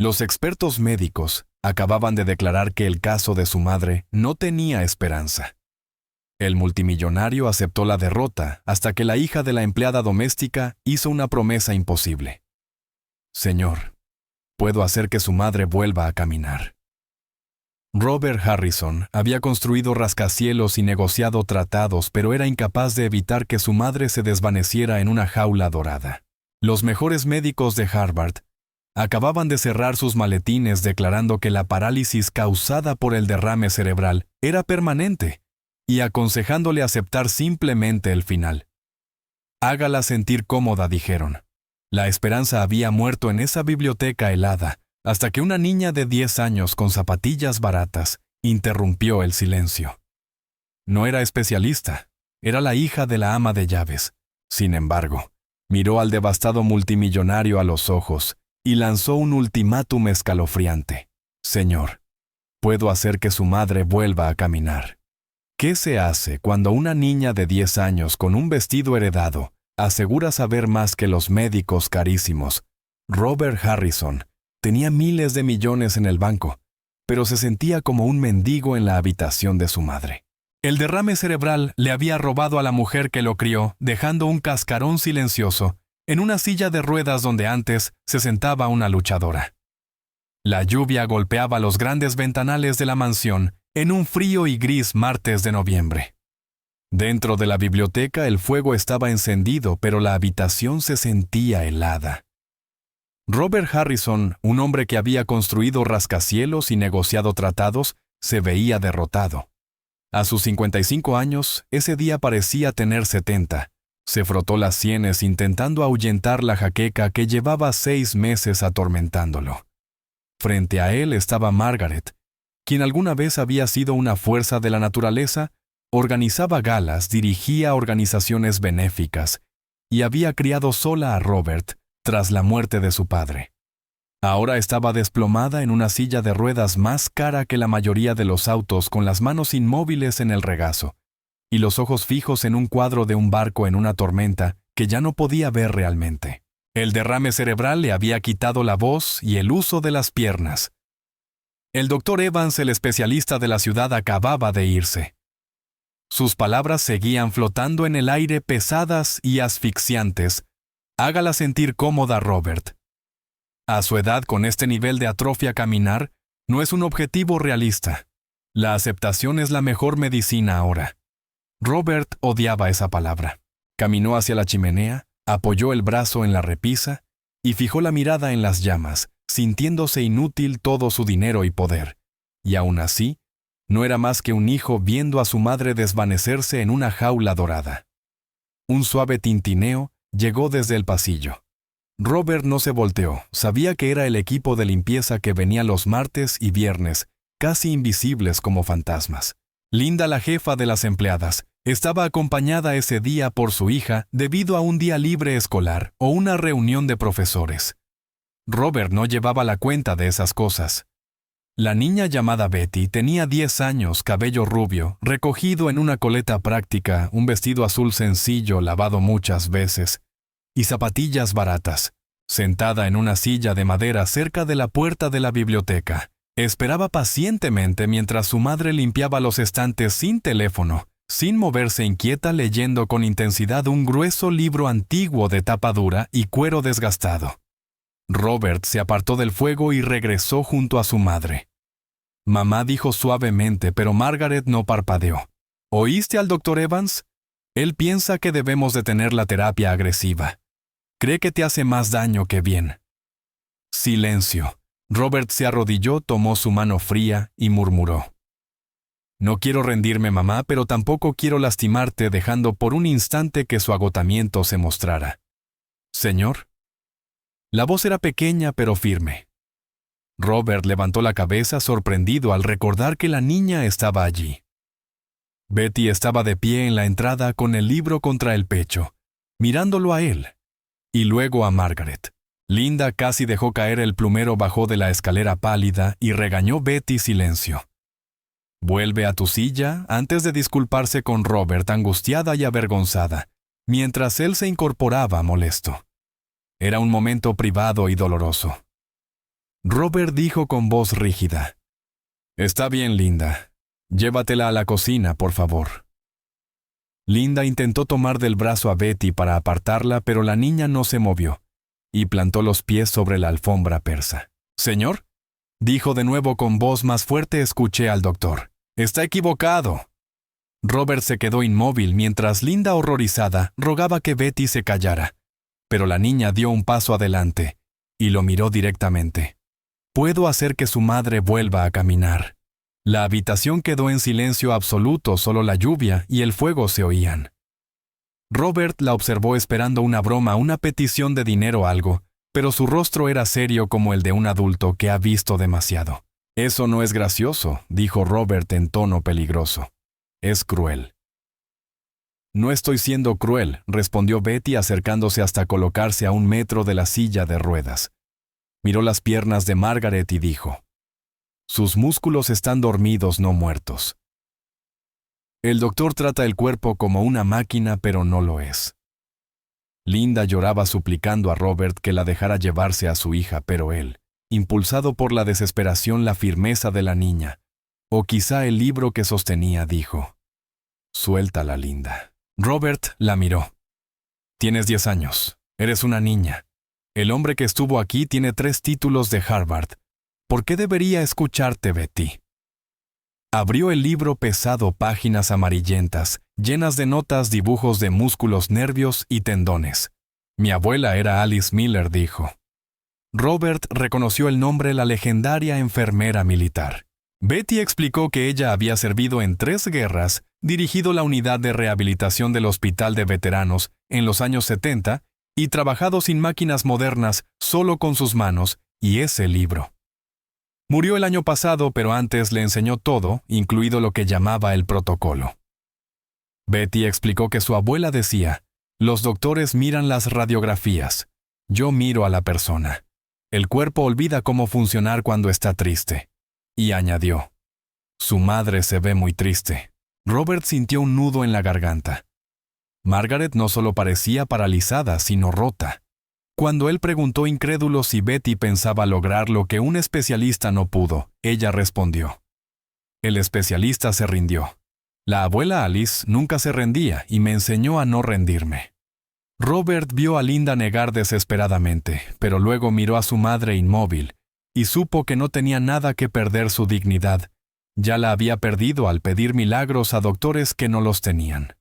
Los expertos médicos acababan de declarar que el caso de su madre no tenía esperanza. El multimillonario aceptó la derrota hasta que la hija de la empleada doméstica hizo una promesa imposible. «Señor, puedo hacer que su madre vuelva a caminar». Robert Harrison había construido rascacielos y negociado tratados, pero era incapaz de evitar que su madre se desvaneciera en una jaula dorada. Los mejores médicos de Harvard acababan de cerrar sus maletines declarando que la parálisis causada por el derrame cerebral era permanente y aconsejándole aceptar simplemente el final. «Hágala sentir cómoda», dijeron. La esperanza había muerto en esa biblioteca helada, hasta que una niña de 10 años con zapatillas baratas interrumpió el silencio. No era especialista, era la hija de la ama de llaves. Sin embargo, miró al devastado multimillonario a los ojos y lanzó un ultimátum escalofriante. «Señor, puedo hacer que su madre vuelva a caminar». ¿Qué se hace cuando una niña de 10 años con un vestido heredado asegura saber más que los médicos carísimos? Robert Harrison tenía miles de millones en el banco, pero se sentía como un mendigo en la habitación de su madre. El derrame cerebral le había robado a la mujer que lo crió, dejando un cascarón silencioso en una silla de ruedas donde antes se sentaba una luchadora. La lluvia golpeaba los grandes ventanales de la mansión en un frío y gris martes de noviembre. Dentro de la biblioteca el fuego estaba encendido, pero la habitación se sentía helada. Robert Harrison, un hombre que había construido rascacielos y negociado tratados, se veía derrotado. A sus 55 años, ese día parecía tener 70. Se frotó las sienes intentando ahuyentar la jaqueca que llevaba 6 meses atormentándolo. Frente a él estaba Margaret, quien alguna vez había sido una fuerza de la naturaleza, organizaba galas, dirigía organizaciones benéficas y había criado sola a Robert tras la muerte de su padre. Ahora estaba desplomada en una silla de ruedas más cara que la mayoría de los autos, con las manos inmóviles en el regazo y los ojos fijos en un cuadro de un barco en una tormenta que ya no podía ver realmente. El derrame cerebral le había quitado la voz y el uso de las piernas. El doctor Evans, el especialista de la ciudad, acababa de irse. Sus palabras seguían flotando en el aire, pesadas y asfixiantes. «Hágala sentir cómoda, Robert». A su edad, con este nivel de atrofia, caminar no es un objetivo realista. La aceptación es la mejor medicina ahora. Robert odiaba esa palabra. Caminó hacia la chimenea, apoyó el brazo en la repisa y fijó la mirada en las llamas, sintiéndose inútil todo su dinero y poder. Y aún así, no era más que un hijo viendo a su madre desvanecerse en una jaula dorada. Un suave tintineo llegó desde el pasillo. Robert no se volteó, sabía que era el equipo de limpieza que venía los martes y viernes, casi invisibles como fantasmas. Linda, la jefa de las empleadas, estaba acompañada ese día por su hija debido a un día libre escolar o una reunión de profesores. Robert no llevaba la cuenta de esas cosas. La niña llamada Betty tenía 10 años, cabello rubio, recogido en una coleta práctica, un vestido azul sencillo lavado muchas veces, y zapatillas baratas. Sentada en una silla de madera cerca de la puerta de la biblioteca, esperaba pacientemente mientras su madre limpiaba los estantes sin teléfono, sin moverse, inquieta, leyendo con intensidad un grueso libro antiguo de tapa dura y cuero desgastado. Robert se apartó del fuego y regresó junto a su madre. «Mamá», dijo suavemente, pero Margaret no parpadeó. «¿Oíste al doctor Evans? Él piensa que debemos detener la terapia agresiva. Cree que te hace más daño que bien». Silencio. Robert se arrodilló, tomó su mano fría y murmuró: «No quiero rendirme, mamá, pero tampoco quiero lastimarte, dejando por un instante que su agotamiento se mostrara». «Señor». La voz era pequeña pero firme. Robert levantó la cabeza sorprendido al recordar que la niña estaba allí. Betty estaba de pie en la entrada con el libro contra el pecho, mirándolo a él, y luego a Margaret. Linda casi dejó caer el plumero, bajó de la escalera pálida y regañó Betty silencio. «Vuelve a tu silla», antes de disculparse con Robert, angustiada y avergonzada, mientras él se incorporaba molesto. Era un momento privado y doloroso. Robert dijo con voz rígida. Está bien, Linda. Llévatela a la cocina, por favor. Linda intentó tomar del brazo a Betty para apartarla, pero la niña no se movió, y plantó los pies sobre la alfombra persa. «Señor», dijo de nuevo con voz más fuerte. Escuché al doctor. «Está equivocado». Robert se quedó inmóvil mientras Linda, horrorizada, rogaba que Betty se callara. Pero la niña dio un paso adelante y lo miró directamente. «Puedo hacer que su madre vuelva a caminar». La habitación quedó en silencio absoluto, solo la lluvia y el fuego se oían. Robert la observó esperando una broma, una petición de dinero o algo, pero su rostro era serio como el de un adulto que ha visto demasiado. «Eso no es gracioso», dijo Robert en tono peligroso. «Es cruel». «No estoy siendo cruel», respondió Betty acercándose hasta colocarse a 1 metro de la silla de ruedas. Miró las piernas de Margaret y dijo: «Sus músculos están dormidos, no muertos». El doctor trata el cuerpo como una máquina, pero no lo es. Linda lloraba suplicando a Robert que la dejara llevarse a su hija, pero él, impulsado por la desesperación, la firmeza de la niña, o quizá el libro que sostenía, dijo: «Suéltala, Linda». Robert la miró. «Tienes 10 años. Eres una niña. El hombre que estuvo aquí tiene 3 títulos de Harvard. ¿Por qué debería escucharte, Betty?» Abrió el libro pesado, páginas amarillentas, llenas de notas, dibujos de músculos, nervios y tendones. «Mi abuela era Alice Miller», dijo. Robert reconoció el nombre, la legendaria enfermera militar. Betty explicó que ella había servido en 3 guerras, dirigido la unidad de rehabilitación del Hospital de Veteranos en los años 70 y trabajado sin máquinas modernas, solo con sus manos y ese libro. Murió el año pasado, pero antes le enseñó todo, incluido lo que llamaba el protocolo. Betty explicó que su abuela decía: «Los doctores miran las radiografías. Yo miro a la persona. El cuerpo olvida cómo funcionar cuando está triste». Y añadió: «Su madre se ve muy triste». Robert sintió un nudo en la garganta. Margaret no solo parecía paralizada, sino rota. Cuando él preguntó incrédulo si Betty pensaba lograr lo que un especialista no pudo, ella respondió. El especialista se rindió. La abuela Alice nunca se rendía y me enseñó a no rendirme. Robert vio a Linda negar desesperadamente, pero luego miró a su madre inmóvil y supo que no tenía nada que perder su dignidad. Ya la había perdido al pedir milagros a doctores que no los tenían.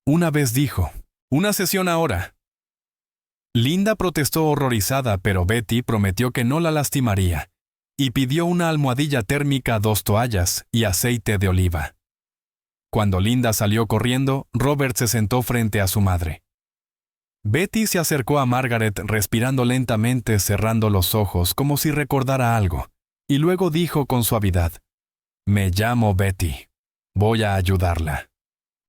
Una vez dijo: «Una sesión ahora». Linda protestó horrorizada, pero Betty prometió que no la lastimaría y pidió una almohadilla térmica, 2 toallas y aceite de oliva. Cuando Linda salió corriendo, Robert se sentó frente a su madre. Betty se acercó a Margaret respirando lentamente, cerrando los ojos como si recordara algo, y luego dijo con suavidad: «Me llamo Betty. Voy a ayudarla».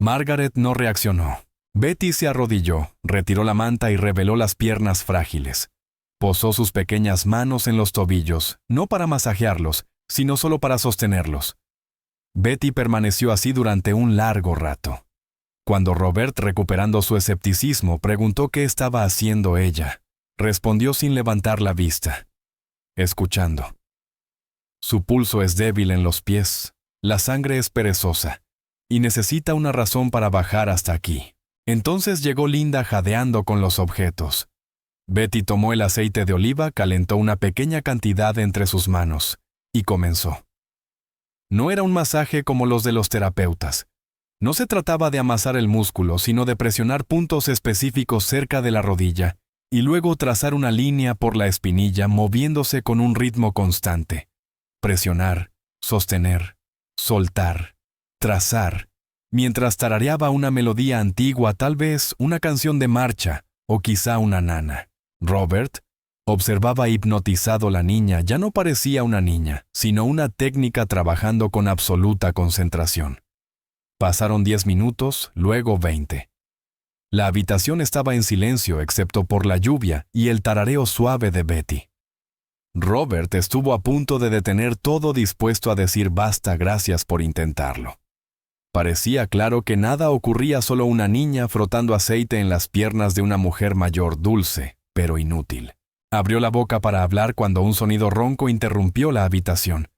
Margaret no reaccionó. Betty se arrodilló, retiró la manta y reveló las piernas frágiles. Posó sus pequeñas manos en los tobillos, no para masajearlos, sino solo para sostenerlos. Betty permaneció así durante un largo rato. Cuando Robert, recuperando su escepticismo, preguntó qué estaba haciendo ella, respondió sin levantar la vista: «Escuchando». Su pulso es débil en los pies, la sangre es perezosa, y necesita una razón para bajar hasta aquí. Entonces llegó Linda jadeando con los objetos. Betty tomó el aceite de oliva, calentó una pequeña cantidad entre sus manos y comenzó. No era un masaje como los de los terapeutas. No se trataba de amasar el músculo, sino de presionar puntos específicos cerca de la rodilla y luego trazar una línea por la espinilla moviéndose con un ritmo constante. Presionar, sostener, soltar, trazar, mientras tarareaba una melodía antigua, tal vez una canción de marcha o quizá una nana. Robert observaba hipnotizado. La niña ya no parecía una niña, sino una técnica trabajando con absoluta concentración. Pasaron 10 minutos, luego 20. La habitación estaba en silencio excepto por la lluvia y el tarareo suave de Betty. Robert estuvo a punto de detener todo, dispuesto a decir basta, gracias por intentarlo. Parecía claro que nada ocurría, solo una niña frotando aceite en las piernas de una mujer mayor, dulce, pero inútil. Abrió la boca para hablar cuando un sonido ronco interrumpió la habitación.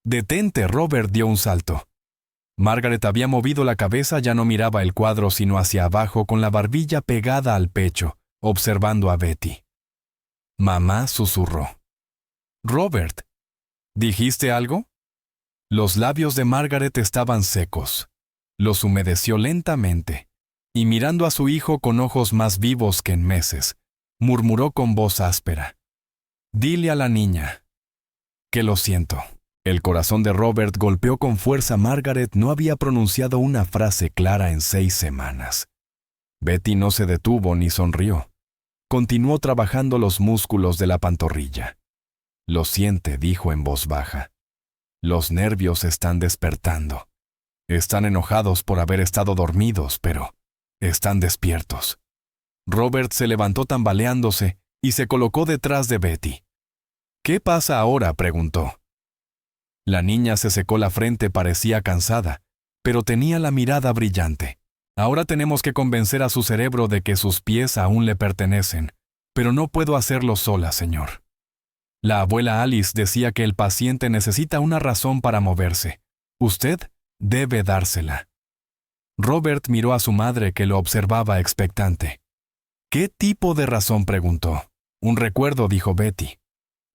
«¡Detente!». Robert dio un salto. Margaret había movido la cabeza, ya no miraba el cuadro sino hacia abajo con la barbilla pegada al pecho, observando a Betty. Mamá susurró. «Robert, ¿dijiste algo?». Los labios de Margaret estaban secos. Los humedeció lentamente, y mirando a su hijo con ojos más vivos que en meses, murmuró con voz áspera. «Dile a la niña que lo siento». El corazón de Robert golpeó con fuerza. Margaret no había pronunciado una frase clara en 6 semanas. Betty no se detuvo ni sonrió. Continuó trabajando los músculos de la pantorrilla. «Lo siente», dijo en voz baja. «Los nervios están despertando. Están enojados por haber estado dormidos, pero están despiertos». Robert se levantó tambaleándose y se colocó detrás de Betty. «¿Qué pasa ahora?», preguntó. La niña se secó la frente, parecía cansada, pero tenía la mirada brillante. «Ahora tenemos que convencer a su cerebro de que sus pies aún le pertenecen, pero no puedo hacerlo sola, señor». La abuela Alice decía que el paciente necesita una razón para moverse. Usted debe dársela. Robert miró a su madre, que lo observaba expectante. «¿Qué tipo de razón?», preguntó. «Un recuerdo», dijo Betty.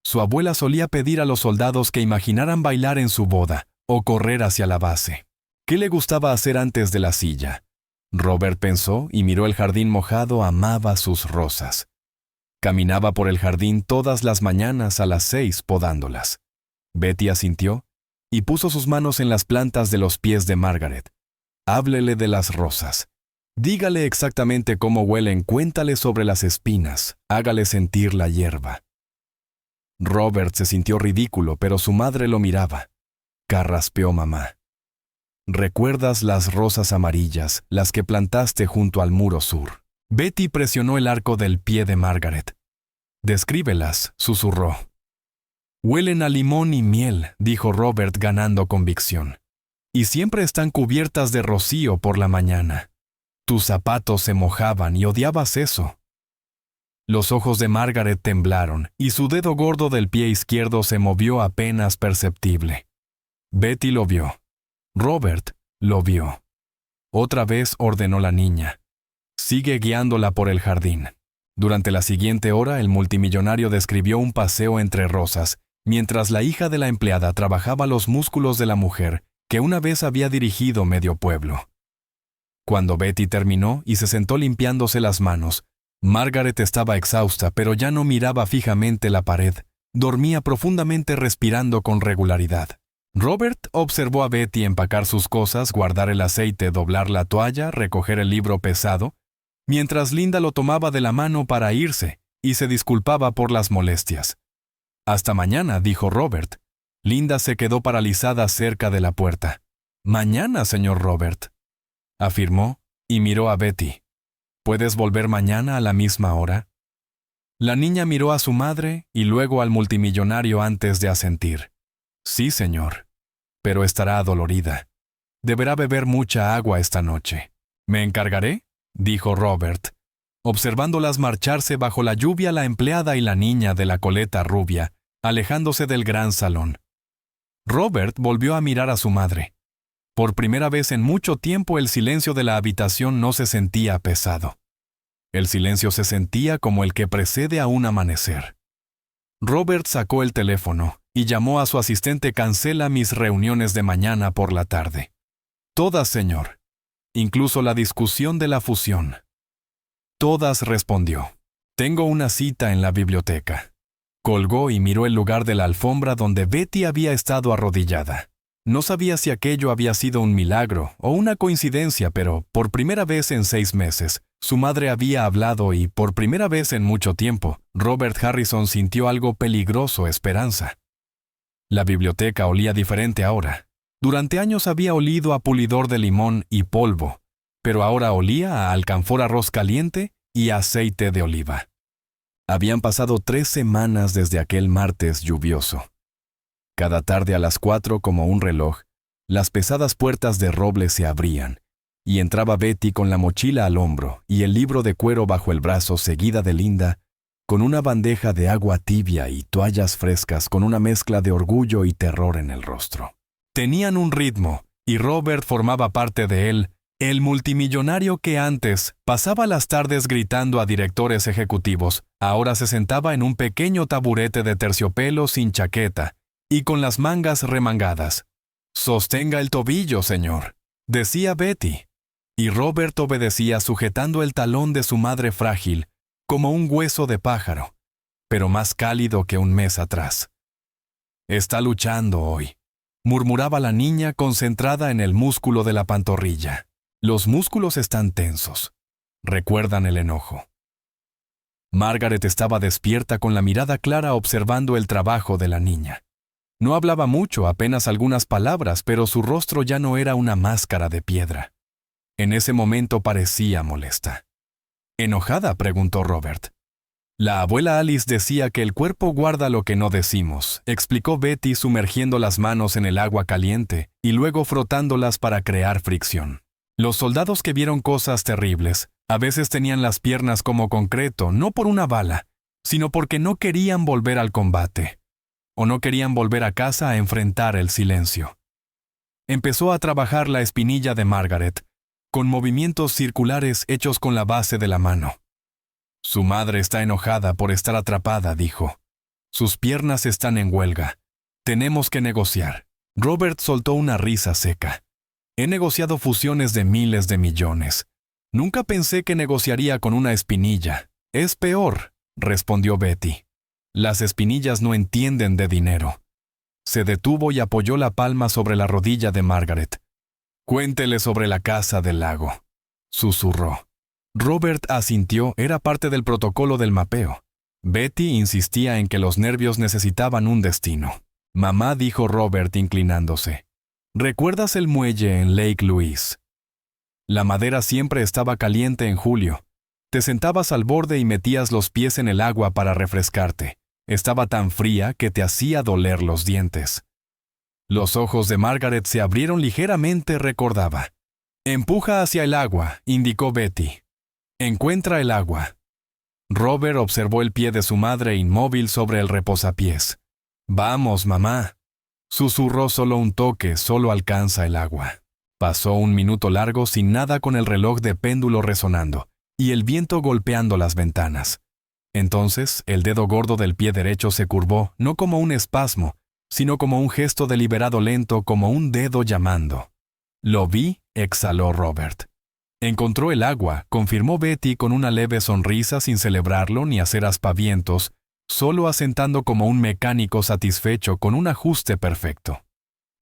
Su abuela solía pedir a los soldados que imaginaran bailar en su boda o correr hacia la base. ¿Qué le gustaba hacer antes de la silla? Robert pensó y miró el jardín mojado. Amaba sus rosas. Caminaba por el jardín todas las mañanas a las 6 podándolas. Betty asintió y puso sus manos en las plantas de los pies de Margaret. «Háblele de las rosas. Dígale exactamente cómo huelen, cuéntale sobre las espinas, hágale sentir la hierba». Robert se sintió ridículo, pero su madre lo miraba. Carraspeó mamá. «¿Recuerdas las rosas amarillas, las que plantaste junto al muro sur?». Betty presionó el arco del pie de Margaret. «Descríbelas», susurró. «Huelen a limón y miel», dijo Robert ganando convicción. «Y siempre están cubiertas de rocío por la mañana. Tus zapatos se mojaban y odiabas eso». Los ojos de Margaret temblaron y su dedo gordo del pie izquierdo se movió apenas perceptible. Betty lo vio. Robert lo vio. Otra vez ordenó la niña. «Sigue guiándola por el jardín». Durante la siguiente hora, el multimillonario describió un paseo entre rosas, mientras la hija de la empleada trabajaba los músculos de la mujer que una vez había dirigido medio pueblo. Cuando Betty terminó y se sentó limpiándose las manos, Margaret estaba exhausta, pero ya no miraba fijamente la pared. Dormía profundamente, respirando con regularidad. Robert observó a Betty empacar sus cosas, guardar el aceite, doblar la toalla, recoger el libro pesado, mientras Linda lo tomaba de la mano para irse y se disculpaba por las molestias. «Hasta mañana», dijo Robert. Linda se quedó paralizada cerca de la puerta. «Mañana, señor Robert», afirmó y miró a Betty. «¿Puedes volver mañana a la misma hora?». La niña miró a su madre y luego al multimillonario antes de asentir. «Sí, señor, pero estará adolorida. Deberá beber mucha agua esta noche». «Me encargaré», dijo Robert, observándolas marcharse bajo la lluvia, la empleada y la niña de la coleta rubia, alejándose del gran salón. Robert volvió a mirar a su madre. Por primera vez en mucho tiempo el silencio de la habitación no se sentía pesado. El silencio se sentía como el que precede a un amanecer. Robert sacó el teléfono y llamó a su asistente. «Cancela mis reuniones de mañana por la tarde». «Todas, señor. Incluso la discusión de la fusión». «Todas», respondió. «Tengo una cita en la biblioteca». Colgó y miró el lugar de la alfombra donde Betty había estado arrodillada. No sabía si aquello había sido un milagro o una coincidencia, pero por primera vez en 6 meses, su madre había hablado y por primera vez en mucho tiempo, Robert Harrison sintió algo peligroso, esperanza. La biblioteca olía diferente ahora. Durante años había olido a pulidor de limón y polvo, pero ahora olía a alcanfor, arroz caliente y aceite de oliva. Habían pasado 3 semanas desde aquel martes lluvioso. Cada tarde a las 4, como un reloj, las pesadas puertas de roble se abrían, y entraba Betty con la mochila al hombro y el libro de cuero bajo el brazo, seguida de Linda, con una bandeja de agua tibia y toallas frescas con una mezcla de orgullo y terror en el rostro. Tenían un ritmo, y Robert formaba parte de él, el multimillonario que antes pasaba las tardes gritando a directores ejecutivos, ahora se sentaba en un pequeño taburete de terciopelo sin chaqueta y con las mangas remangadas. «Sostenga el tobillo, señor», decía Betty, y Robert obedecía sujetando el talón de su madre frágil, como un hueso de pájaro, pero más cálido que un mes atrás. «Está luchando hoy», murmuraba la niña concentrada en el músculo de la pantorrilla. Los músculos están tensos. Recuerdan el enojo. Margaret estaba despierta con la mirada clara observando el trabajo de la niña. No hablaba mucho, apenas algunas palabras, pero su rostro ya no era una máscara de piedra. En ese momento parecía molesta. «¿Enojada?», preguntó Robert. «La abuela Alice decía que el cuerpo guarda lo que no decimos», explicó Betty sumergiendo las manos en el agua caliente y luego frotándolas para crear fricción. Los soldados que vieron cosas terribles a veces tenían las piernas como concreto, no por una bala, sino porque no querían volver al combate, o no querían volver a casa a enfrentar el silencio. Empezó a trabajar la espinilla de Margaret, con movimientos circulares hechos con la base de la mano. «Su madre está enojada por estar atrapada», dijo. «Sus piernas están en huelga. Tenemos que negociar». Robert soltó una risa seca. «He negociado fusiones de miles de millones. Nunca pensé que negociaría con una espinilla. Es peor», respondió Betty. «Las espinillas no entienden de dinero». Se detuvo y apoyó la palma sobre la rodilla de Margaret. «Cuéntele sobre la casa del lago», susurró. Robert asintió, era parte del protocolo del mapeo. Betty insistía en que los nervios necesitaban un destino. «Mamá», dijo Robert inclinándose. «¿Recuerdas el muelle en Lake Louise? La madera siempre estaba caliente en julio. Te sentabas al borde y metías los pies en el agua para refrescarte. Estaba tan fría que te hacía doler los dientes». Los ojos de Margaret se abrieron ligeramente, recordaba. «Empuja hacia el agua», indicó Betty. «Encuentra el agua». Robert observó el pie de su madre inmóvil sobre el reposapiés. «Vamos, mamá», susurró. «Solo un toque, solo alcanza el agua». Pasó un minuto largo sin nada, con el reloj de péndulo resonando y el viento golpeando las ventanas. Entonces, el dedo gordo del pie derecho se curvó, no como un espasmo, sino como un gesto deliberado lento, como un dedo llamando. «Lo vi», exhaló Robert. «Encontró el agua», confirmó Betty con una leve sonrisa, sin celebrarlo ni hacer aspavientos, solo asentando como un mecánico satisfecho con un ajuste perfecto.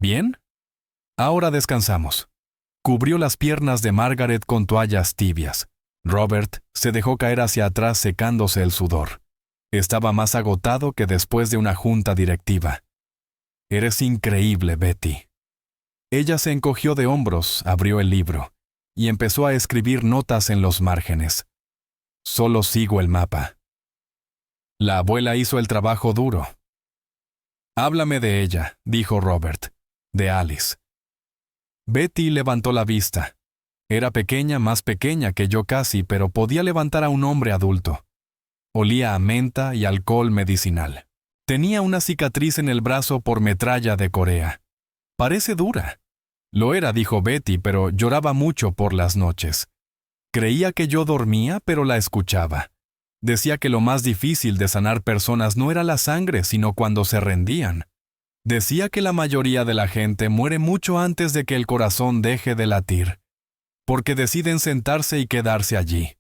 «¿Bien? Ahora descansamos». Cubrió las piernas de Margaret con toallas tibias. Robert se dejó caer hacia atrás secándose el sudor. Estaba más agotado que después de una junta directiva. «Eres increíble, Betty». Ella se encogió de hombros, abrió el libro y empezó a escribir notas en los márgenes. «Solo sigo el mapa». La abuela hizo el trabajo duro. «Háblame de ella», dijo Robert. «De Alice». Betty levantó la vista. Era pequeña, más pequeña que yo casi, pero podía levantar a un hombre adulto. Olía a menta y alcohol medicinal. Tenía una cicatriz en el brazo por metralla de Corea. «Parece dura». «Lo era», dijo Betty, «pero lloraba mucho por las noches. Creía que yo dormía, pero la escuchaba. Decía que lo más difícil de sanar personas no era la sangre, sino cuando se rendían. Decía que la mayoría de la gente muere mucho antes de que el corazón deje de latir, porque deciden sentarse y quedarse allí».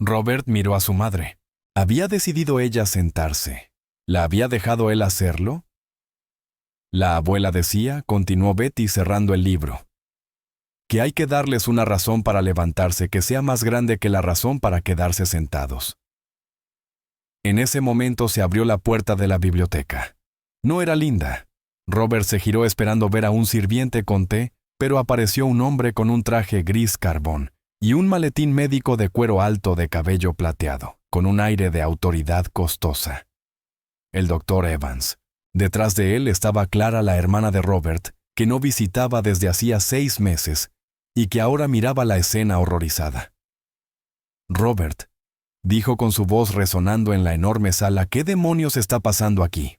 Robert miró a su madre. ¿Había decidido ella sentarse? ¿La había dejado él hacerlo? La abuela decía, continuó Betty cerrando el libro, que hay que darles una razón para levantarse que sea más grande que la razón para quedarse sentados. En ese momento se abrió la puerta de la biblioteca. No era linda. Robert se giró esperando ver a un sirviente con té, pero apareció un hombre con un traje gris carbón y un maletín médico de cuero alto de cabello plateado, con un aire de autoridad costosa. El doctor Evans. Detrás de él estaba Clara, la hermana de Robert, que no visitaba desde hacía 6 meses y que ahora miraba la escena horrorizada. «Robert, dijo con su voz resonando en la enorme sala. ¿Qué demonios está pasando aquí?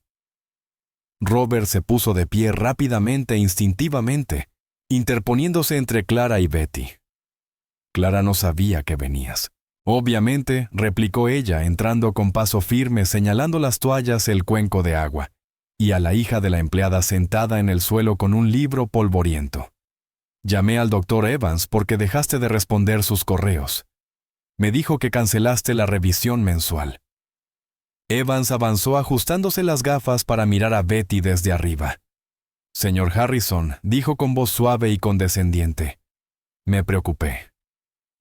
Robert se puso de pie rápidamente e instintivamente, interponiéndose entre Clara y Betty. Clara no sabía que venías. Obviamente, replicó ella, entrando con paso firme, señalando las toallas, el cuenco de agua, y a la hija de la empleada sentada en el suelo con un libro polvoriento. Llamé al doctor Evans porque dejaste de responder sus correos. Me dijo que cancelaste la revisión mensual. Evans avanzó ajustándose las gafas para mirar a Betty desde arriba. Señor Harrison, dijo con voz suave y condescendiente. Me preocupé.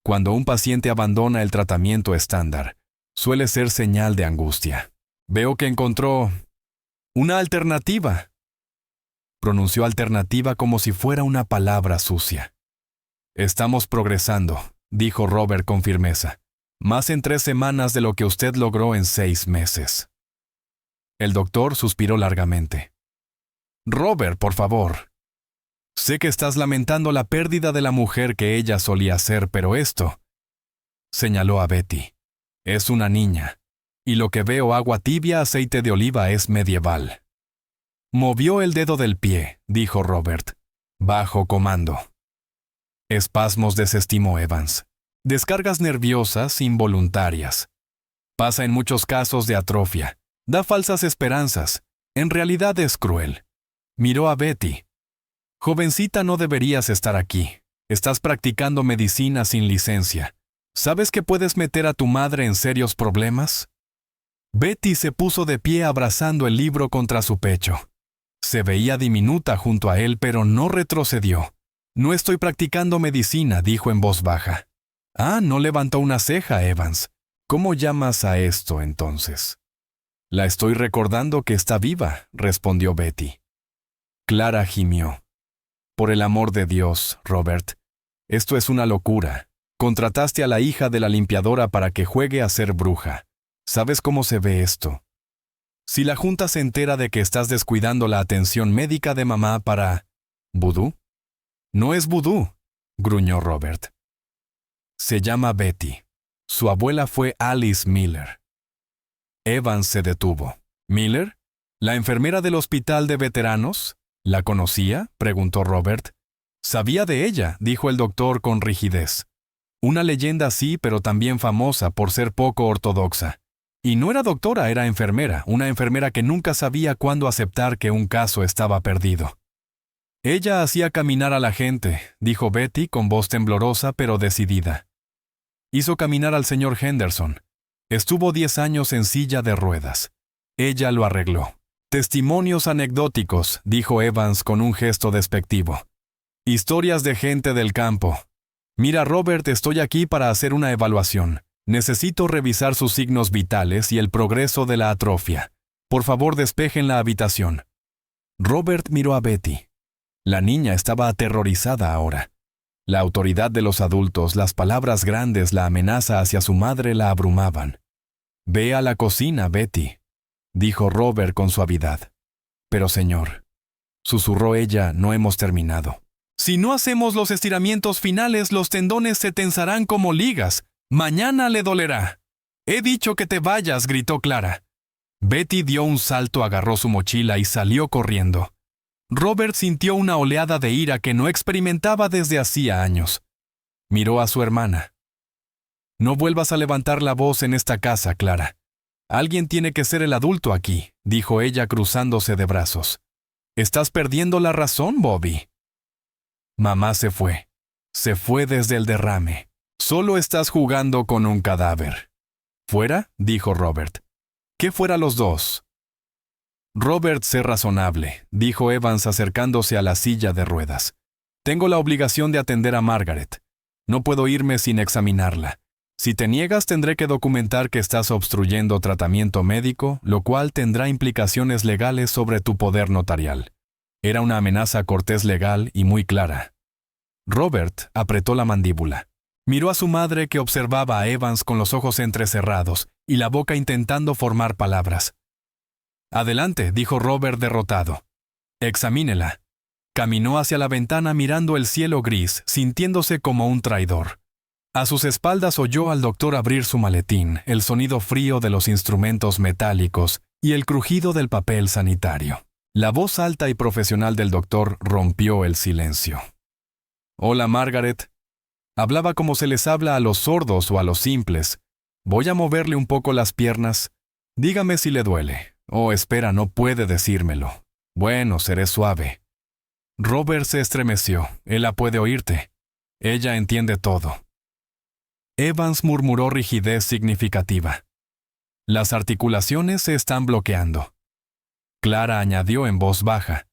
Cuando un paciente abandona el tratamiento estándar, suele ser señal de angustia. Veo que encontró una alternativa. Pronunció alternativa como si fuera una palabra sucia. Estamos progresando, dijo Robert con firmeza. Más en 3 semanas de lo que usted logró en 6 meses. El doctor suspiró largamente. Robert, por favor. Sé que estás lamentando la pérdida de la mujer que ella solía ser, pero esto, señaló a Betty, es una niña, y lo que veo agua tibia, aceite de oliva es medieval. Movió el dedo del pie, dijo Robert, bajo comando. Espasmos, desestimó Evans. Descargas nerviosas involuntarias. Pasa en muchos casos de atrofia. Da falsas esperanzas. En realidad es cruel. Miró a Betty. Jovencita, no deberías estar aquí. Estás practicando medicina sin licencia. ¿Sabes que puedes meter a tu madre en serios problemas? Betty se puso de pie abrazando el libro contra su pecho. Se veía diminuta junto a él, pero no retrocedió. No estoy practicando medicina, dijo en voz baja. Ah, no levantó una ceja, Evans. ¿Cómo llamas a esto, entonces? La estoy recordando que está viva, respondió Betty. Clara gimió. Por el amor de Dios, Robert. Esto es una locura. Contrataste a la hija de la limpiadora para que juegue a ser bruja. ¿Sabes cómo se ve esto? Si la junta se entera de que estás descuidando la atención médica de mamá para... ¿Vudú? No es vudú, gruñó Robert. Se llama Betty. Su abuela fue Alice Miller. Evans se detuvo. ¿Miller? ¿La enfermera del hospital de veteranos? ¿La conocía?, preguntó Robert. Sabía de ella, dijo el doctor con rigidez. Una leyenda sí, pero también famosa por ser poco ortodoxa. Y no era doctora, era enfermera, una enfermera que nunca sabía cuándo aceptar que un caso estaba perdido. Ella hacía caminar a la gente, dijo Betty con voz temblorosa pero decidida. Hizo caminar al señor Henderson. Estuvo 10 años en silla de ruedas. Ella lo arregló. Testimonios anecdóticos, dijo Evans con un gesto despectivo. Historias de gente del campo. Mira, Robert, estoy aquí para hacer una evaluación. Necesito revisar sus signos vitales y el progreso de la atrofia. Por favor, despejen la habitación. Robert miró a Betty. La niña estaba aterrorizada ahora. La autoridad de los adultos, las palabras grandes, la amenaza hacia su madre la abrumaban. Ve a la cocina, Betty, dijo Robert con suavidad. Pero señor, susurró ella, no hemos terminado. Si no hacemos los estiramientos finales, los tendones se tensarán como ligas. Mañana le dolerá. He dicho que te vayas, gritó Clara. Betty dio un salto, agarró su mochila y salió corriendo. Robert sintió una oleada de ira que no experimentaba desde hacía años. Miró a su hermana. No vuelvas a levantar la voz en esta casa, Clara. Alguien tiene que ser el adulto aquí, dijo ella cruzándose de brazos. Estás perdiendo la razón, Bobby. Mamá se fue. Se fue desde el derrame. Solo estás jugando con un cadáver. ¿Fuera?, dijo Robert. ¿Qué fuera los dos? Robert, sé razonable, dijo Evans acercándose a la silla de ruedas. Tengo la obligación de atender a Margaret. No puedo irme sin examinarla. Si te niegas, tendré que documentar que estás obstruyendo tratamiento médico, lo cual tendrá implicaciones legales sobre tu poder notarial. Era una amenaza cortés legal y muy clara. Robert apretó la mandíbula. Miró a su madre, que observaba a Evans con los ojos entrecerrados y la boca intentando formar palabras. Adelante, dijo Robert derrotado. Examínela. Caminó hacia la ventana mirando el cielo gris, sintiéndose como un traidor. A sus espaldas oyó al doctor abrir su maletín, el sonido frío de los instrumentos metálicos y el crujido del papel sanitario. La voz alta y profesional del doctor rompió el silencio. «Hola, Margaret». Hablaba como se les habla a los sordos o a los simples. «Voy a moverle un poco las piernas. Dígame si le duele. Oh, espera, no puede decírmelo. Bueno, seré suave». Robert se estremeció. «Ella puede oírte. Ella entiende todo». Evans murmuró rigidez significativa. «Las articulaciones se están bloqueando». Clara añadió en voz baja.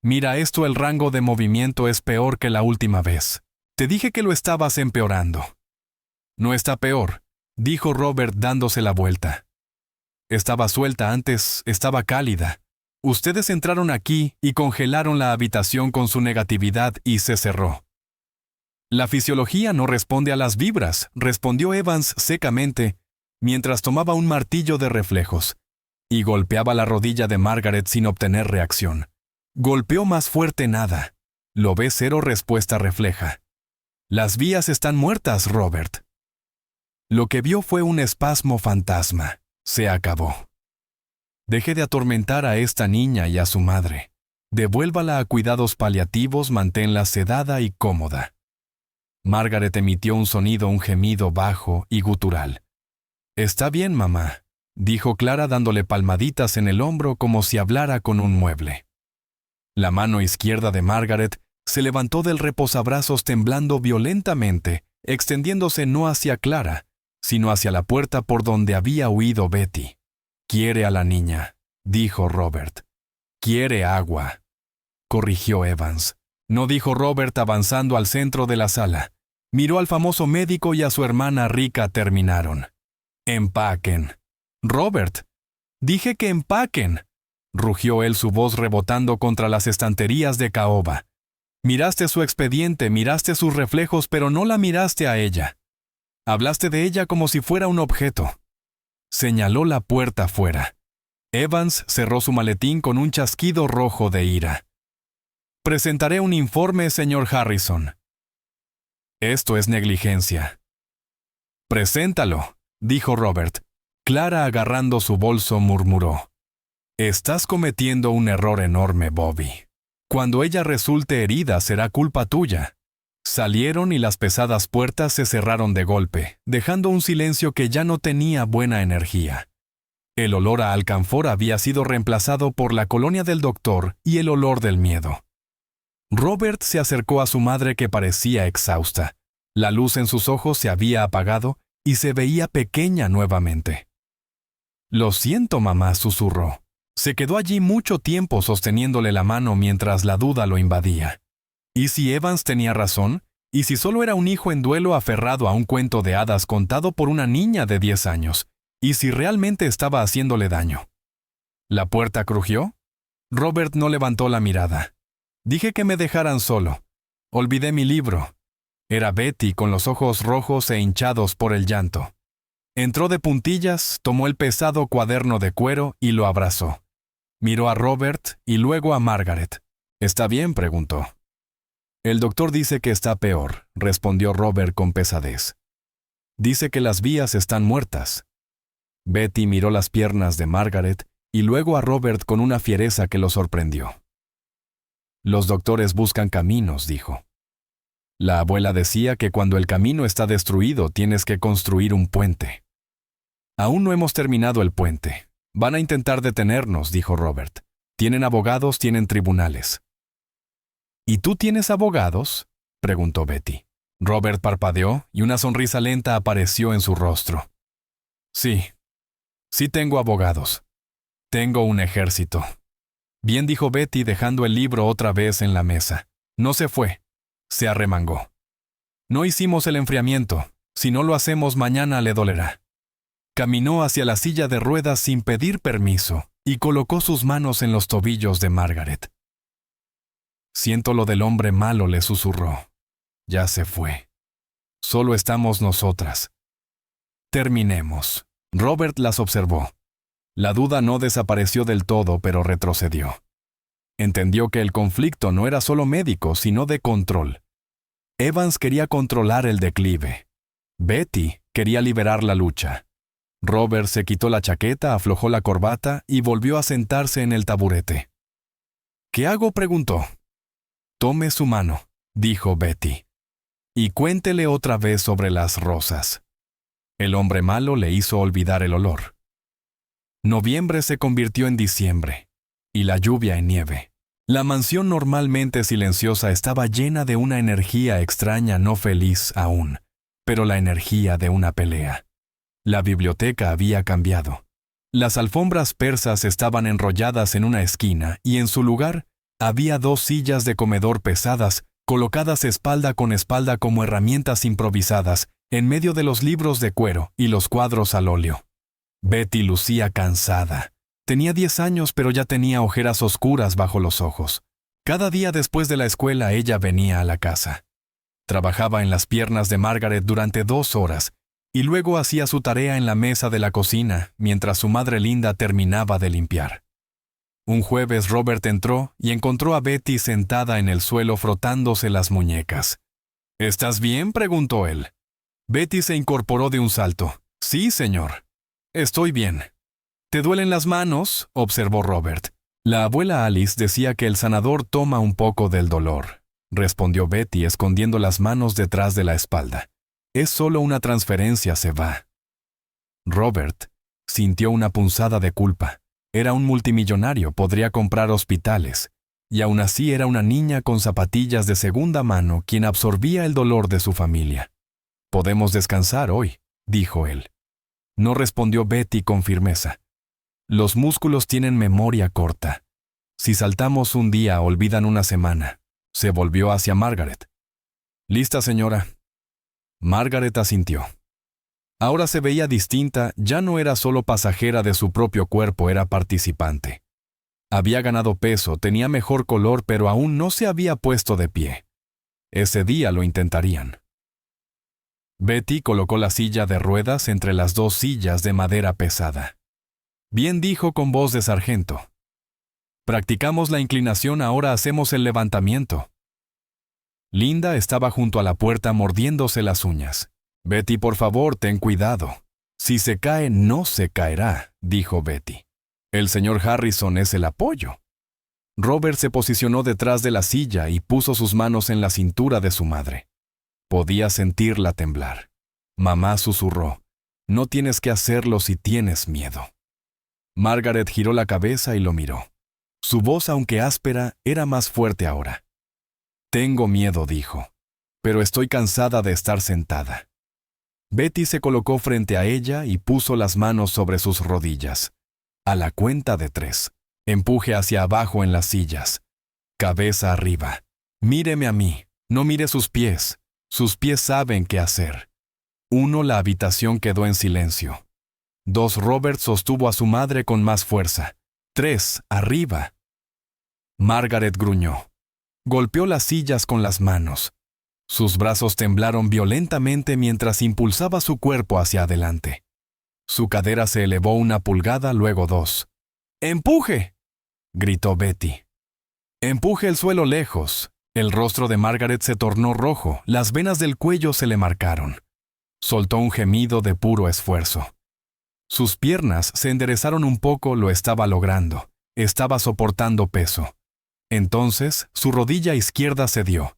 «Mira esto, el rango de movimiento es peor que la última vez. Te dije que lo estabas empeorando». «No está peor», dijo Robert dándose la vuelta. «Estaba suelta antes, estaba cálida. Ustedes entraron aquí y congelaron la habitación con su negatividad y se cerró». «La fisiología no responde a las vibras», respondió Evans secamente, mientras tomaba un martillo de reflejos, y golpeaba la rodilla de Margaret sin obtener reacción. Golpeó más fuerte nada. Lo ve cero respuesta refleja. «Las vías están muertas, Robert». Lo que vio fue un espasmo fantasma. Se acabó. «Deje de atormentar a esta niña y a su madre. Devuélvala a cuidados paliativos, manténla sedada y cómoda». Margaret emitió un gemido bajo y gutural. «Está bien, mamá», dijo Clara dándole palmaditas en el hombro como si hablara con un mueble. La mano izquierda de Margaret se levantó del reposabrazos temblando violentamente, extendiéndose no hacia Clara, sino hacia la puerta por donde había huido Betty. «Quiere a la niña», dijo Robert. «Quiere agua», corrigió Evans. No dijo Robert avanzando al centro de la sala. Miró al famoso médico y a su hermana rica terminaron. «Empaquen». «Robert, dije que empaquen», rugió él, su voz rebotando contra las estanterías de caoba. «Miraste su expediente, miraste sus reflejos, pero no la miraste a ella. Hablaste de ella como si fuera un objeto». Señaló la puerta afuera. Evans cerró su maletín con un chasquido rojo de ira. «Presentaré un informe, señor Harrison». «Esto es negligencia». «Preséntalo», dijo Robert. Clara, agarrando su bolso, murmuró. «Estás cometiendo un error enorme, Bobby. Cuando ella resulte herida, será culpa tuya». Salieron y las pesadas puertas se cerraron de golpe, dejando un silencio que ya no tenía buena energía. El olor a alcanfor había sido reemplazado por la colonia del doctor y el olor del miedo. Robert se acercó a su madre, que parecía exhausta. La luz en sus ojos se había apagado y se veía pequeña nuevamente. «Lo siento, mamá», susurró. Se quedó allí mucho tiempo sosteniéndole la mano mientras la duda lo invadía. ¿Y si Evans tenía razón? ¿Y si solo era un hijo en duelo aferrado a un cuento de hadas contado por una niña de 10 años? ¿Y si realmente estaba haciéndole daño? ¿La puerta crujió? Robert no levantó la mirada. «Dije que me dejaran solo. Olvidé mi libro». Era Betty, con los ojos rojos e hinchados por el llanto. Entró de puntillas, tomó el pesado cuaderno de cuero y lo abrazó. Miró a Robert y luego a Margaret. «¿Está bien?», preguntó. «El doctor dice que está peor», respondió Robert con pesadez. «Dice que las vías están muertas». Betty miró las piernas de Margaret y luego a Robert con una fiereza que lo sorprendió. «Los doctores buscan caminos», dijo. «La abuela decía que cuando el camino está destruido tienes que construir un puente». «Aún no hemos terminado el puente. Van a intentar detenernos», dijo Robert. «Tienen abogados, tienen tribunales». «¿Y tú tienes abogados?», preguntó Betty. Robert parpadeó y una sonrisa lenta apareció en su rostro. «Sí tengo abogados. Tengo un ejército». «Bien», dijo Betty, dejando el libro otra vez en la mesa. No se fue. Se arremangó. «No hicimos el enfriamiento. Si no lo hacemos, mañana le dolerá». Caminó hacia la silla de ruedas sin pedir permiso y colocó sus manos en los tobillos de Margaret. «Siento lo del hombre malo», le susurró. «Ya se fue. Solo estamos nosotras». «Terminemos». Robert las observó. La duda no desapareció del todo, pero retrocedió. Entendió que el conflicto no era solo médico, sino de control. Evans quería controlar el declive. Betty quería liberar la lucha. Robert se quitó la chaqueta, aflojó la corbata y volvió a sentarse en el taburete. ¿Qué hago?, preguntó. Tome su mano, dijo Betty, y cuéntele otra vez sobre las rosas. El hombre malo le hizo olvidar el olor. Noviembre se convirtió en diciembre, y la lluvia en nieve. La mansión normalmente silenciosa estaba llena de una energía extraña, no feliz aún, pero la energía de una pelea. La biblioteca había cambiado. Las alfombras persas estaban enrolladas en una esquina y en su lugar había 2 sillas de comedor pesadas, colocadas espalda con espalda como herramientas improvisadas, en medio de los libros de cuero y los cuadros al óleo. Betty lucía cansada. Tenía 10 años, pero ya tenía ojeras oscuras bajo los ojos. Cada día después de la escuela ella venía a la casa. Trabajaba en las piernas de Margaret durante 2 horas, y luego hacía su tarea en la mesa de la cocina, mientras su madre Linda terminaba de limpiar. Un jueves Robert entró y encontró a Betty sentada en el suelo frotándose las muñecas. ¿Estás bien?, preguntó él. Betty se incorporó de un salto. Sí, señor. Estoy bien. ¿Te duelen las manos?, observó Robert. La abuela Alice decía que el sanador toma un poco del dolor, respondió Betty escondiendo las manos detrás de la espalda. Es solo una transferencia, se va. Robert sintió una punzada de culpa. Era un multimillonario, podría comprar hospitales, y aún así era una niña con zapatillas de segunda mano quien absorbía el dolor de su familia. «Podemos descansar hoy», dijo él. No respondió Betty con firmeza. Los músculos tienen memoria corta. Si saltamos un día, olvidan una semana. Se volvió hacia Margaret. «¿Lista, señora?» Margaret asintió. Ahora se veía distinta, ya no era solo pasajera de su propio cuerpo, era participante. Había ganado peso, tenía mejor color, pero aún no se había puesto de pie. Ese día lo intentarían. Betty colocó la silla de ruedas entre las 2 sillas de madera pesada. Bien, dijo con voz de sargento. Practicamos la inclinación, ahora hacemos el levantamiento. Linda estaba junto a la puerta mordiéndose las uñas. Betty, por favor, ten cuidado. Si se cae, no se caerá, dijo Betty. El señor Harrison es el apoyo. Robert se posicionó detrás de la silla y puso sus manos en la cintura de su madre. Podía sentirla temblar. Mamá susurró, no tienes que hacerlo si tienes miedo. Margaret giró la cabeza y lo miró. Su voz, aunque áspera, era más fuerte ahora. Tengo miedo, dijo, pero estoy cansada de estar sentada. Betty se colocó frente a ella y puso las manos sobre sus rodillas. A la cuenta de 3, empuje hacia abajo en las sillas. Cabeza arriba. Míreme a mí, no mire sus pies. Sus pies saben qué hacer. 1, la habitación quedó en silencio. 2, Robert sostuvo a su madre con más fuerza. 3, arriba. Margaret gruñó. Golpeó las sillas con las manos. Sus brazos temblaron violentamente mientras impulsaba su cuerpo hacia adelante. Su cadera se elevó 1 pulgada, luego 2. ¡Empuje!, gritó Betty. Empuje el suelo lejos. El rostro de Margaret se tornó rojo, las venas del cuello se le marcaron. Soltó un gemido de puro esfuerzo. Sus piernas se enderezaron un poco, lo estaba logrando. Estaba soportando peso. Entonces, su rodilla izquierda cedió.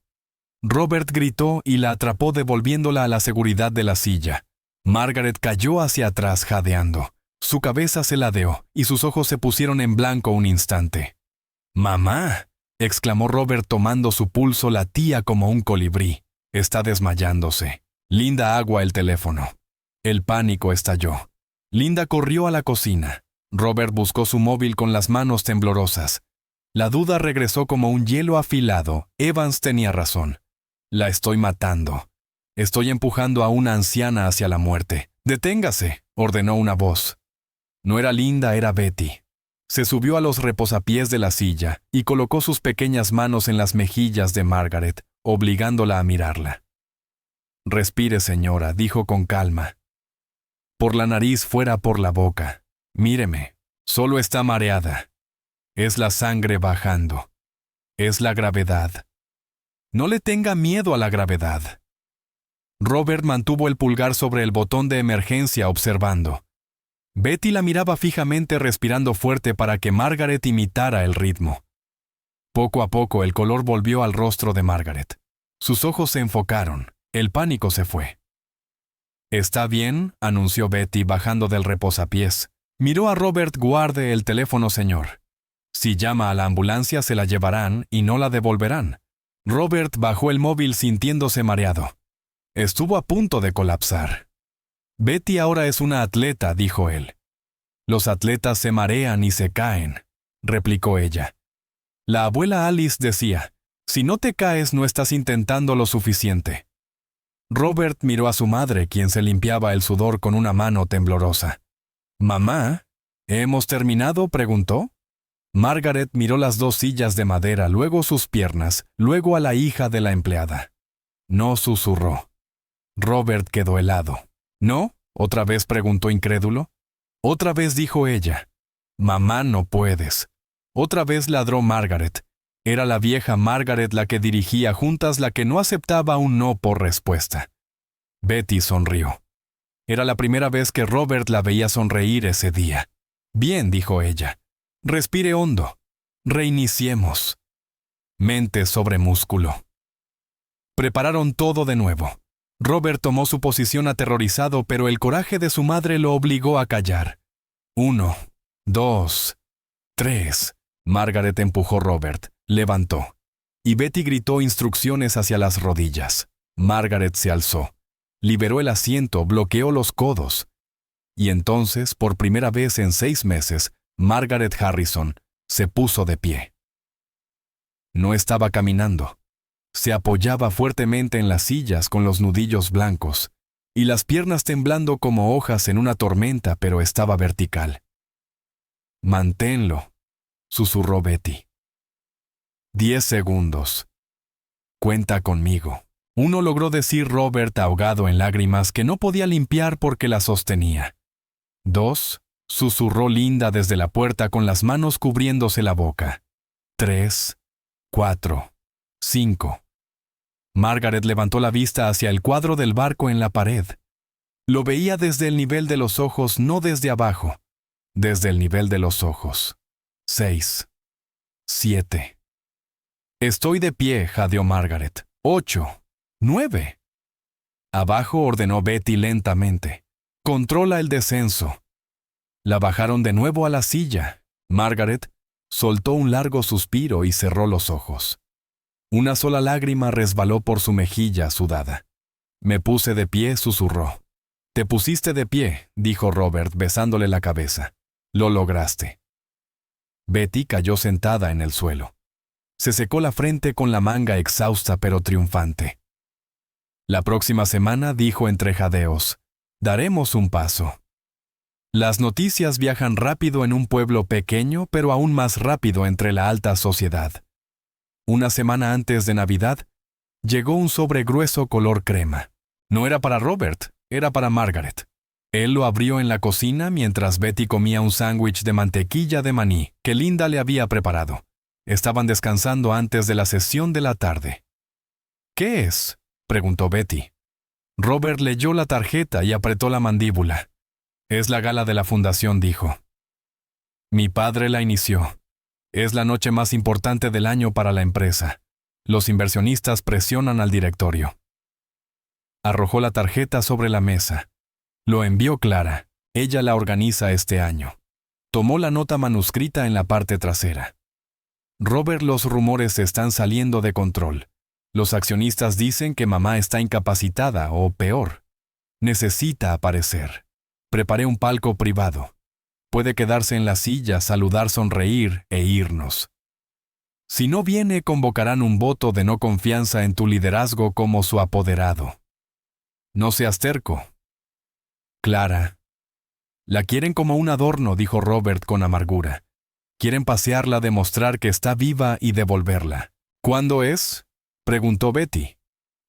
Robert gritó y la atrapó devolviéndola a la seguridad de la silla. Margaret cayó hacia atrás jadeando. Su cabeza se ladeó y sus ojos se pusieron en blanco un instante. «¡Mamá!», exclamó Robert tomando su pulso, latía como un colibrí. Está desmayándose. Linda, agua, el teléfono. El pánico estalló. Linda corrió a la cocina. Robert buscó su móvil con las manos temblorosas. La duda regresó como un hielo afilado. Evans tenía razón. La estoy matando. Estoy empujando a una anciana hacia la muerte. «Deténgase», ordenó una voz. No era Linda, era Betty. Se subió a los reposapiés de la silla y colocó sus pequeñas manos en las mejillas de Margaret, obligándola a mirarla. «Respire, señora», dijo con calma. «Por la nariz, fuera por la boca. Míreme, solo está mareada. Es la sangre bajando. Es la gravedad. No le tenga miedo a la gravedad». Robert mantuvo el pulgar sobre el botón de emergencia observando. Betty la miraba fijamente respirando fuerte para que Margaret imitara el ritmo. Poco a poco el color volvió al rostro de Margaret. Sus ojos se enfocaron. El pánico se fue. «Está bien», anunció Betty bajando del reposapiés. Miró a Robert. «Guarde el teléfono, señor. Si llama a la ambulancia se la llevarán y no la devolverán». Robert bajó el móvil sintiéndose mareado. Estuvo a punto de colapsar. «Betty ahora es una atleta», dijo él. «Los atletas se marean y se caen», replicó ella. La abuela Alice decía, «Si no te caes no estás intentando lo suficiente». Robert miró a su madre, quien se limpiaba el sudor con una mano temblorosa. «Mamá, ¿hemos terminado?», preguntó. Margaret miró las dos sillas de madera, luego sus piernas, luego a la hija de la empleada. No susurró. Robert quedó helado. «¿No?», otra vez preguntó incrédulo. Otra vez dijo ella. «Mamá, no puedes». Otra vez ladró Margaret. Era la vieja Margaret la que dirigía juntas, la que no aceptaba un no por respuesta. Betty sonrió. Era la primera vez que Robert la veía sonreír ese día. «Bien», dijo ella. «Respire hondo. Reiniciemos». Mente sobre músculo. Prepararon todo de nuevo. Robert tomó su posición aterrorizado, pero el coraje de su madre lo obligó a callar. 1, 2, 3. Margaret empujó a Robert. Levantó. Y Betty gritó instrucciones hacia las rodillas. Margaret se alzó. Liberó el asiento, bloqueó los codos. Y entonces, por primera vez en 6 meses, Margaret Harrison se puso de pie. No estaba caminando. Se apoyaba fuertemente en las sillas con los nudillos blancos, y las piernas temblando como hojas en una tormenta, pero estaba vertical. «Manténlo», susurró Betty. 10 segundos. «Cuenta conmigo». Uno logró decir Robert ahogado en lágrimas que no podía limpiar porque la sostenía. 2, susurró Linda desde la puerta con las manos cubriéndose la boca. 3, 4, 5. Margaret levantó la vista hacia el cuadro del barco en la pared. Lo veía desde el nivel de los ojos, no desde abajo. Desde el nivel de los ojos. 6, 7. «Estoy de pie», jadeó Margaret. 8, 9. Abajo, ordenó Betty lentamente. «Controla el descenso». La bajaron de nuevo a la silla. Margaret soltó un largo suspiro y cerró los ojos. Una sola lágrima resbaló por su mejilla sudada. «Me puse de pie», susurró. «Te pusiste de pie», dijo Robert besándole la cabeza. «Lo lograste». Betty cayó sentada en el suelo. Se secó la frente con la manga exhausta pero triunfante. «La próxima semana», dijo entre jadeos, «daremos un paso». Las noticias viajan rápido en un pueblo pequeño, pero aún más rápido entre la alta sociedad. Una semana antes de Navidad, llegó un sobre grueso color crema. No era para Robert, era para Margaret. Él lo abrió en la cocina mientras Betty comía un sándwich de mantequilla de maní que Linda le había preparado. Estaban descansando antes de la sesión de la tarde. «¿Qué es?», preguntó Betty. Robert leyó la tarjeta y apretó la mandíbula. «Es la gala de la fundación», dijo. «Mi padre la inició. Es la noche más importante del año para la empresa. Los inversionistas presionan al directorio». Arrojó la tarjeta sobre la mesa. Lo envió Clara. Ella la organiza este año. Tomó la nota manuscrita en la parte trasera. «Robert, los rumores están saliendo de control. Los accionistas dicen que mamá está incapacitada o peor. Necesita aparecer. Preparé un palco privado. Puede quedarse en la silla, saludar, sonreír e irnos. Si no viene, convocarán un voto de no confianza en tu liderazgo como su apoderado. No seas terco». «Clara». «La quieren como un adorno», dijo Robert con amargura. «Quieren pasearla, demostrar que está viva y devolverla». «¿Cuándo es?», preguntó Betty.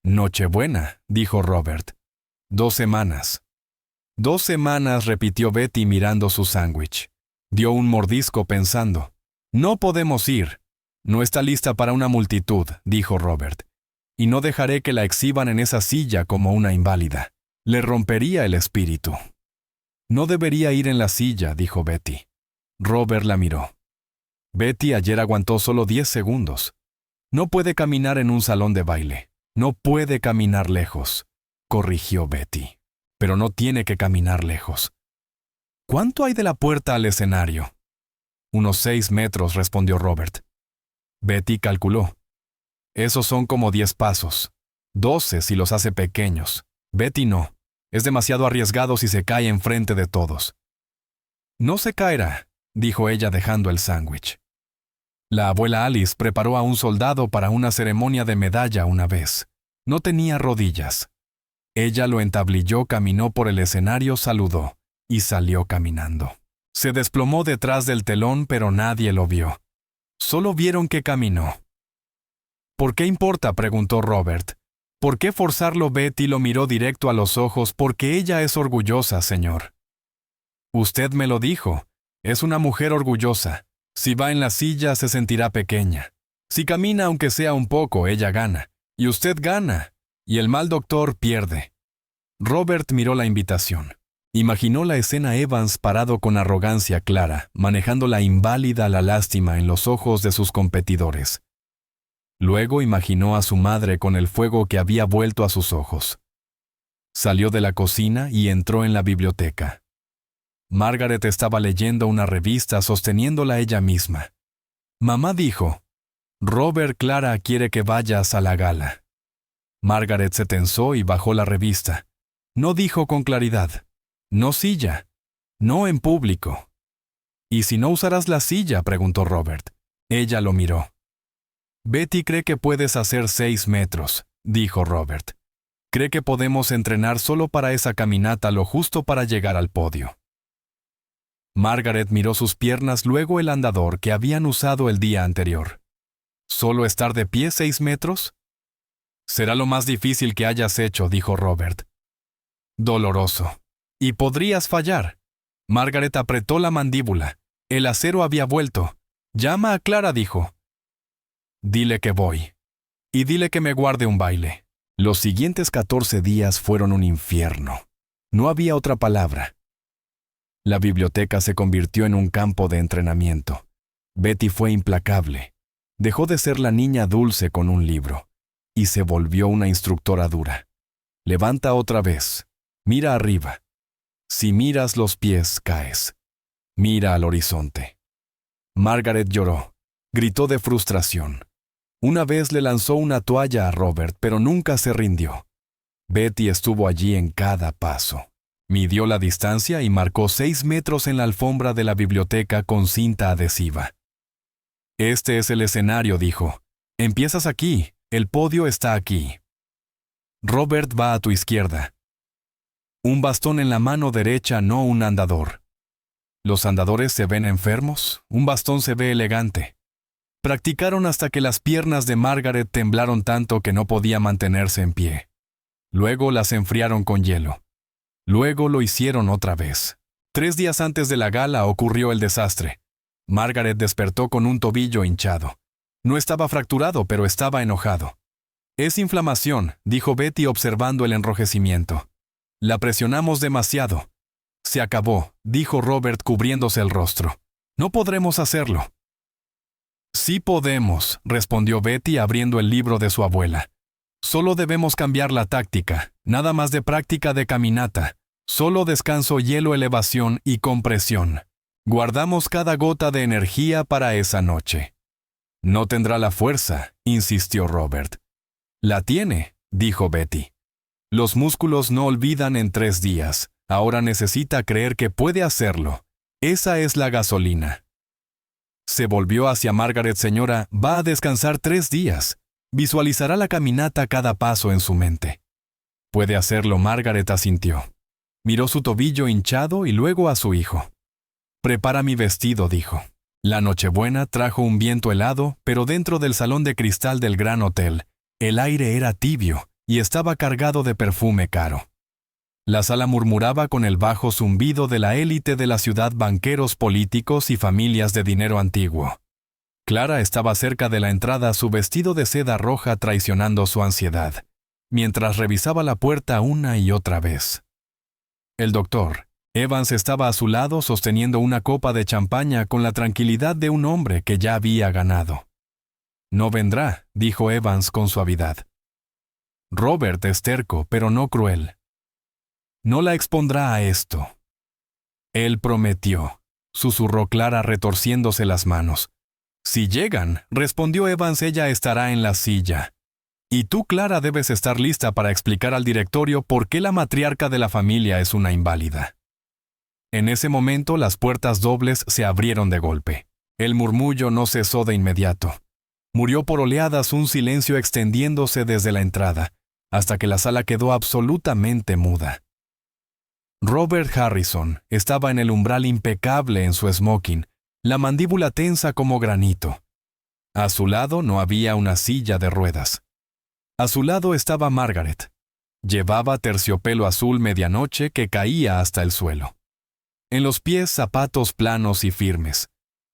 «Nochebuena», dijo Robert. 2 semanas. 2 semanas, repitió Betty mirando su sándwich. Dio un mordisco pensando. «No podemos ir. No está lista para una multitud», dijo Robert. y no dejaré que la exhiban en esa silla como una inválida. Le rompería el espíritu. No debería ir en la silla, dijo Betty. Robert la miró. Betty ayer aguantó solo 10 segundos. No puede caminar en un salón de baile. No puede caminar lejos, corrigió Betty. Pero no tiene que caminar lejos. ¿Cuánto hay de la puerta al escenario? Unos 6 metros, respondió Robert. Betty calculó. Esos son como 10 pasos. 12 si los hace pequeños. Betty no. Es demasiado arriesgado si se cae enfrente de todos. No se caerá, dijo ella dejando el sándwich. La abuela Alice preparó a un soldado para una ceremonia de medalla una vez. No tenía rodillas. Ella lo entablilló, caminó por el escenario, saludó y salió caminando. Se desplomó detrás del telón, pero nadie lo vio. Solo vieron que caminó. ¿Por qué importa?, preguntó Robert. ¿Por qué forzarlo? Betty lo miró directo a los ojos. Porque ella es orgullosa, señor. Usted me lo dijo. Es una mujer orgullosa. Si va en la silla se sentirá pequeña. Si camina aunque sea un poco, ella gana. Y usted gana. Y el mal doctor pierde. Robert miró la invitación. Imaginó la escena Evans parado con arrogancia clara, manejando la inválida la lástima en los ojos de sus competidores. Luego imaginó a su madre con el fuego que había vuelto a sus ojos. Salió de la cocina y entró en la biblioteca. Margaret estaba leyendo una revista sosteniéndola ella misma. Mamá dijo, Robert, Clara quiere que vayas a la gala. Margaret se tensó y bajó la revista. No dijo con claridad. No silla. No en público. ¿Y si no usarás la silla?, preguntó Robert. Ella lo miró. Betty cree que puedes hacer 6 metros, dijo Robert. Cree que podemos entrenar solo para esa caminata lo justo para llegar al podio. Margaret miró sus piernas, luego el andador que habían usado el día anterior. ¿Solo estar de pie 6 metros? Será lo más difícil que hayas hecho, dijo Robert. Doloroso. Y podrías fallar. Margaret apretó la mandíbula. El acero había vuelto. Llama a Clara, dijo. Dile que voy. Y dile que me guarde un baile. Los siguientes 14 días fueron un infierno. No había otra palabra. La biblioteca se convirtió en un campo de entrenamiento. Betty fue implacable. Dejó de ser la niña dulce con un libro. Y se volvió una instructora dura. Levanta otra vez. Mira arriba. Si miras los pies, caes. Mira al horizonte. Margaret lloró. Gritó de frustración. Una vez le lanzó una toalla a Robert, pero nunca se rindió. Betty estuvo allí en cada paso. Midió la distancia y marcó 6 metros en la alfombra de la biblioteca con cinta adhesiva. Este es el escenario, dijo. Empiezas aquí. El podio está aquí. Robert va a tu izquierda. Un bastón en la mano derecha, no un andador. ¿Los andadores se ven enfermos? Un bastón se ve elegante. Practicaron hasta que las piernas de Margaret temblaron tanto que no podía mantenerse en pie. Luego las enfriaron con hielo. Luego lo hicieron otra vez. 3 días antes de la gala ocurrió el desastre. Margaret despertó con un tobillo hinchado. No estaba fracturado, pero estaba enojado. Es inflamación, dijo Betty observando el enrojecimiento. La presionamos demasiado. Se acabó, dijo Robert cubriéndose el rostro. No podremos hacerlo. Sí podemos, respondió Betty abriendo el libro de su abuela. Solo debemos cambiar la táctica, nada más de práctica de caminata. Solo descanso, hielo, elevación y compresión. Guardamos cada gota de energía para esa noche. No tendrá la fuerza, insistió Robert. La tiene, dijo Betty. Los músculos no olvidan en 3 días. Ahora necesita creer que puede hacerlo. Esa es la gasolina. Se volvió hacia Margaret. Señora, va a descansar 3 días. Visualizará la caminata cada paso en su mente. Puede hacerlo, Margaret asintió. Miró su tobillo hinchado y luego a su hijo. Prepara mi vestido, dijo. La Nochebuena trajo un viento helado, pero dentro del salón de cristal del Gran Hotel, el aire era tibio y estaba cargado de perfume caro. La sala murmuraba con el bajo zumbido de la élite de la ciudad, banqueros, políticos y familias de dinero antiguo. Clara estaba cerca de la entrada, su vestido de seda roja traicionando su ansiedad, mientras revisaba la puerta una y otra vez. El doctor Evans estaba a su lado sosteniendo una copa de champaña con la tranquilidad de un hombre que ya había ganado. «No vendrá», dijo Evans con suavidad. «Robert es terco, pero no cruel. No la expondrá a esto». «Él prometió», susurró Clara retorciéndose las manos. «Si llegan», respondió Evans, «ella estará en la silla. Y tú, Clara, debes estar lista para explicar al directorio por qué la matriarca de la familia es una inválida». En ese momento las puertas dobles se abrieron de golpe. El murmullo no cesó de inmediato. Murió por oleadas un silencio extendiéndose desde la entrada, hasta que la sala quedó absolutamente muda. Robert Harrison estaba en el umbral impecable en su smoking, la mandíbula tensa como granito. A su lado no había una silla de ruedas. A su lado estaba Margaret. Llevaba terciopelo azul medianoche que caía hasta el suelo. En los pies zapatos planos y firmes.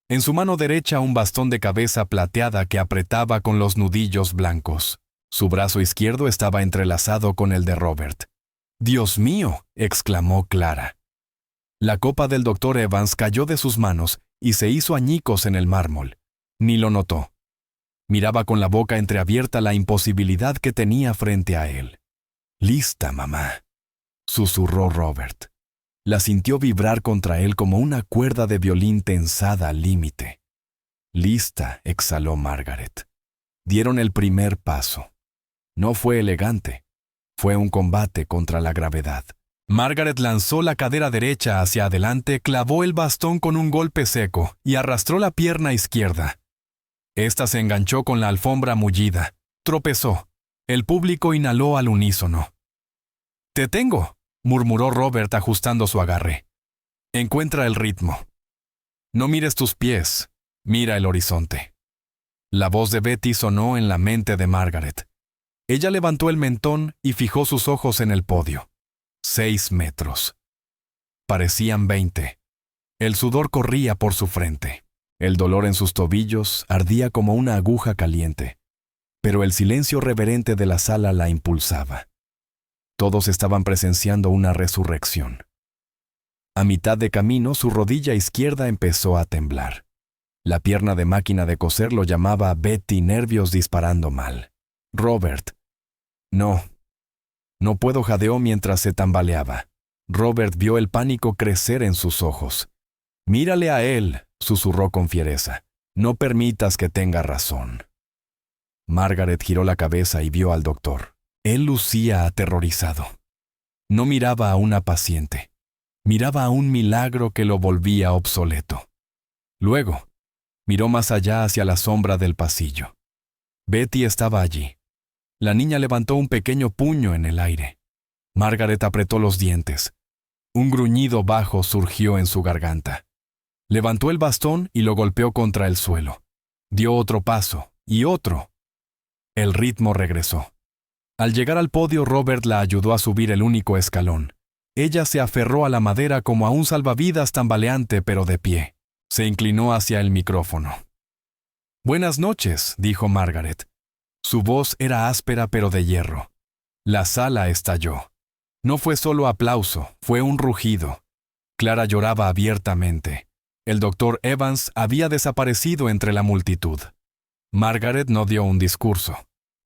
En su mano derecha un bastón de cabeza plateada que apretaba con los nudillos blancos. Su brazo izquierdo estaba entrelazado con el de Robert. «¡Dios mío!», exclamó Clara. La copa del doctor Evans cayó de sus manos y se hizo añicos en el mármol. Ni lo notó. Miraba con la boca entreabierta la imposibilidad que tenía frente a él. «Lista, mamá», susurró Robert. La sintió vibrar contra él como una cuerda de violín tensada al límite. «Lista», exhaló Margaret. Dieron el primer paso. No fue elegante. Fue un combate contra la gravedad. Margaret lanzó la cadera derecha hacia adelante, clavó el bastón con un golpe seco y arrastró la pierna izquierda. Esta se enganchó con la alfombra mullida. Tropezó. El público inhaló al unísono. «Te tengo», murmuró Robert ajustando su agarre. «Encuentra el ritmo. No mires tus pies, mira el horizonte». La voz de Betty sonó en la mente de Margaret. Ella levantó el mentón y fijó sus ojos en el podio. 6 metros. Parecían 20. El sudor corría por su frente. El dolor en sus tobillos ardía como una aguja caliente. Pero el silencio reverente de la sala la impulsaba. Todos estaban presenciando una resurrección. A mitad de camino, su rodilla izquierda empezó a temblar. La pierna de máquina de coser lo llamaba Betty, nervios disparando mal. «Robert». «No. No puedo», jadeó mientras se tambaleaba. Robert vio el pánico crecer en sus ojos. «Mírale a él», susurró con fiereza. «No permitas que tenga razón». Margaret giró la cabeza y vio al doctor. Él lucía aterrorizado. No miraba a una paciente. Miraba a un milagro que lo volvía obsoleto. Luego, miró más allá hacia la sombra del pasillo. Betty estaba allí. La niña levantó un pequeño puño en el aire. Margaret apretó los dientes. Un gruñido bajo surgió en su garganta. Levantó el bastón y lo golpeó contra el suelo. Dio otro paso, y otro. El ritmo regresó. Al llegar al podio, Robert la ayudó a subir el único escalón. Ella se aferró a la madera como a un salvavidas tambaleante, pero de pie. Se inclinó hacia el micrófono. «Buenas noches», dijo Margaret. Su voz era áspera pero de hierro. La sala estalló. No fue solo aplauso, fue un rugido. Clara lloraba abiertamente. El doctor Evans había desaparecido entre la multitud. Margaret no dio un discurso.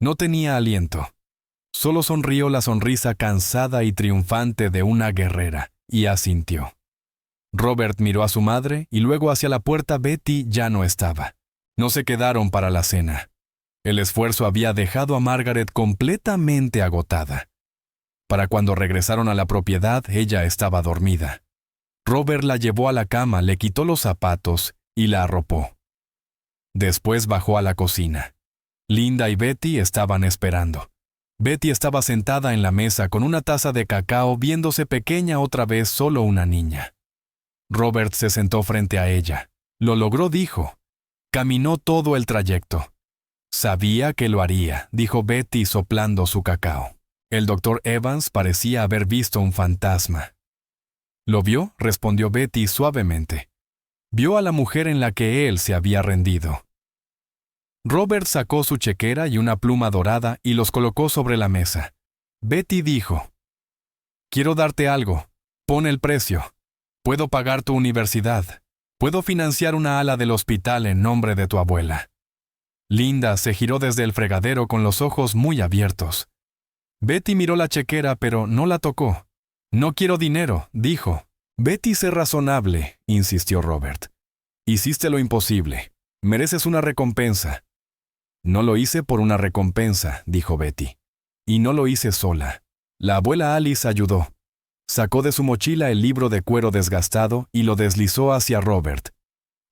No tenía aliento. Solo sonrió la sonrisa cansada y triunfante de una guerrera, y asintió. Robert miró a su madre y luego hacia la puerta. Betty ya no estaba. No se quedaron para la cena. El esfuerzo había dejado a Margaret completamente agotada. Para cuando regresaron a la propiedad, ella estaba dormida. Robert la llevó a la cama, le quitó los zapatos y la arropó. Después bajó a la cocina. Linda y Betty estaban esperando. Betty estaba sentada en la mesa con una taza de cacao, viéndose pequeña otra vez, solo una niña. Robert se sentó frente a ella. Lo logró, dijo. Caminó todo el trayecto. Sabía que lo haría, dijo Betty soplando su cacao. El doctor Evans parecía haber visto un fantasma. ¿Lo vio?, respondió Betty suavemente. Vio a la mujer en la que él se había rendido. Robert sacó su chequera y una pluma dorada y los colocó sobre la mesa. Betty dijo: «Quiero darte algo. Pon el precio. Puedo pagar tu universidad. Puedo financiar una ala del hospital en nombre de tu abuela». Linda se giró desde el fregadero con los ojos muy abiertos. Betty miró la chequera, pero no la tocó. «No quiero dinero», dijo. «Betty, sé razonable», insistió Robert. «Hiciste lo imposible. Mereces una recompensa». «No lo hice por una recompensa», dijo Betty. «Y no lo hice sola. La abuela Alice ayudó». Sacó de su mochila el libro de cuero desgastado y lo deslizó hacia Robert.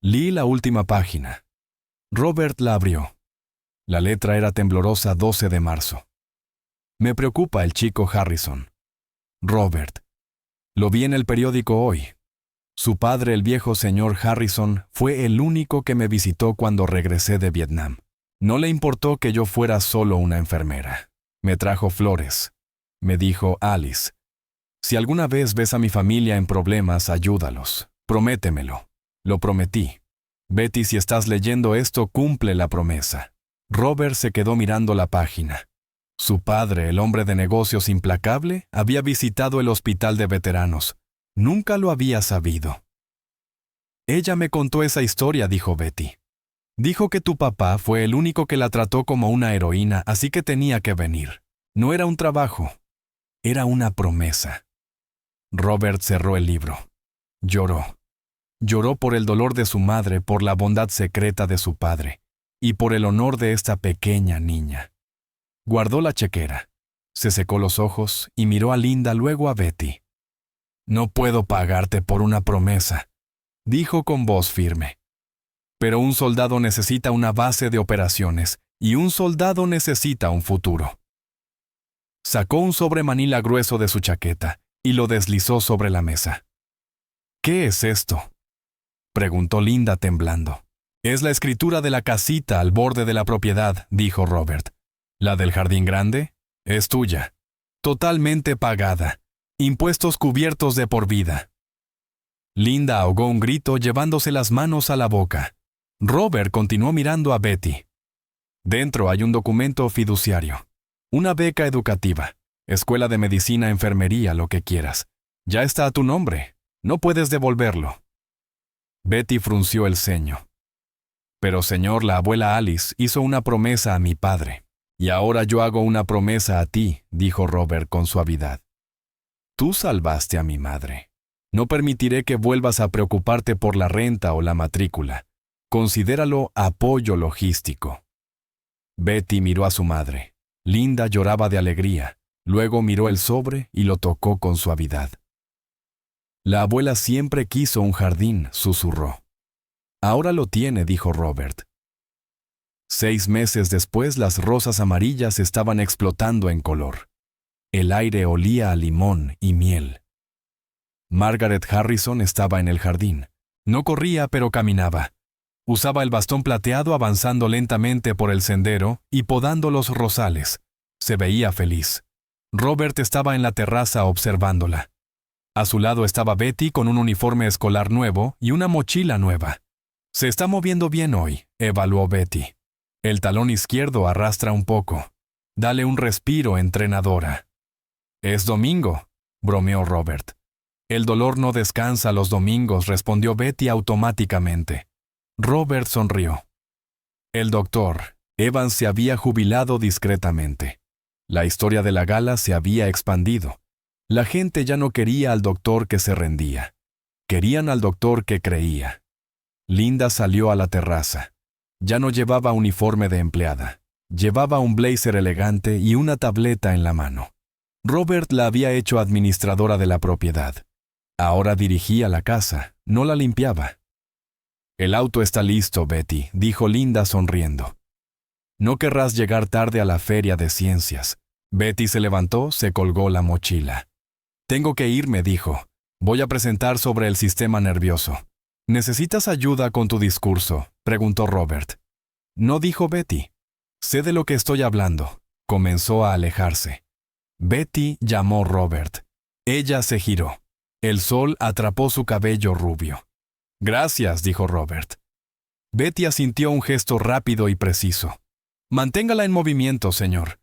Leí la última página. Robert la abrió. La letra era temblorosa: 12 de marzo. «Me preocupa el chico Harrison. Robert. Lo vi en el periódico hoy. Su padre, el viejo señor Harrison, fue el único que me visitó cuando regresé de Vietnam. No le importó que yo fuera solo una enfermera. Me trajo flores. Me dijo: Alice, si alguna vez ves a mi familia en problemas, ayúdalos. Prométemelo». Lo prometí. Betty, si estás leyendo esto, cumple la promesa. Robert se quedó mirando la página. Su padre, el hombre de negocios implacable, había visitado el hospital de veteranos. Nunca lo había sabido. «Ella me contó esa historia», dijo Betty. «Dijo que tu papá fue el único que la trató como una heroína, así que tenía que venir. No era un trabajo. Era una promesa». Robert cerró el libro. Lloró. Lloró por el dolor de su madre, por la bondad secreta de su padre, y por el honor de esta pequeña niña. Guardó la chequera, se secó los ojos y miró a Linda, luego a Betty. «No puedo pagarte por una promesa», dijo con voz firme. «Pero un soldado necesita una base de operaciones, y un soldado necesita un futuro». Sacó un sobre manila grueso de su chaqueta y lo deslizó sobre la mesa. «¿Qué es esto?», preguntó Linda temblando. «Es la escritura de la casita al borde de la propiedad», dijo Robert. «La del jardín grande es tuya. Totalmente pagada. Impuestos cubiertos de por vida». Linda ahogó un grito llevándose las manos a la boca. Robert continuó mirando a Betty. «Dentro hay un documento fiduciario. Una beca educativa. Escuela de medicina, enfermería, lo que quieras. Ya está a tu nombre. No puedes devolverlo». Betty frunció el ceño. «Pero señor, la abuela Alice hizo una promesa a mi padre. Y ahora yo hago una promesa a ti», dijo Robert con suavidad. «Tú salvaste a mi madre. No permitiré que vuelvas a preocuparte por la renta o la matrícula. Considéralo apoyo logístico». Betty miró a su madre. Linda lloraba de alegría. Luego miró el sobre y lo tocó con suavidad. «La abuela siempre quiso un jardín», susurró. «Ahora lo tiene», dijo Robert. 6 meses después, las rosas amarillas estaban explotando en color. El aire olía a limón y miel. Margaret Harrison estaba en el jardín. No corría, pero caminaba. Usaba el bastón plateado avanzando lentamente por el sendero y podando los rosales. Se veía feliz. Robert estaba en la terraza observándola. A su lado estaba Betty con un uniforme escolar nuevo y una mochila nueva. «Se está moviendo bien hoy», evaluó Betty. «El talón izquierdo arrastra un poco. Dale un respiro, entrenadora». «Es domingo», bromeó Robert. «El dolor no descansa los domingos», respondió Betty automáticamente. Robert sonrió. El doctor Evans se había jubilado discretamente. La historia de la gala se había expandido. La gente ya no quería al doctor que se rendía. Querían al doctor que creía. Linda salió a la terraza. Ya no llevaba uniforme de empleada. Llevaba un blazer elegante y una tableta en la mano. Robert la había hecho administradora de la propiedad. Ahora dirigía la casa, no la limpiaba. «El auto está listo, Betty», dijo Linda sonriendo. «No querrás llegar tarde a la feria de ciencias». Betty se levantó, se colgó la mochila. «Tengo que irme», dijo. «Voy a presentar sobre el sistema nervioso». «¿Necesitas ayuda con tu discurso?», preguntó Robert. «No», dijo Betty. «Sé de lo que estoy hablando». Comenzó a alejarse. Betty llamó Robert. Ella se giró. El sol atrapó su cabello rubio. «Gracias», dijo Robert. Betty asintió un gesto rápido y preciso. Manténgala en movimiento, señor.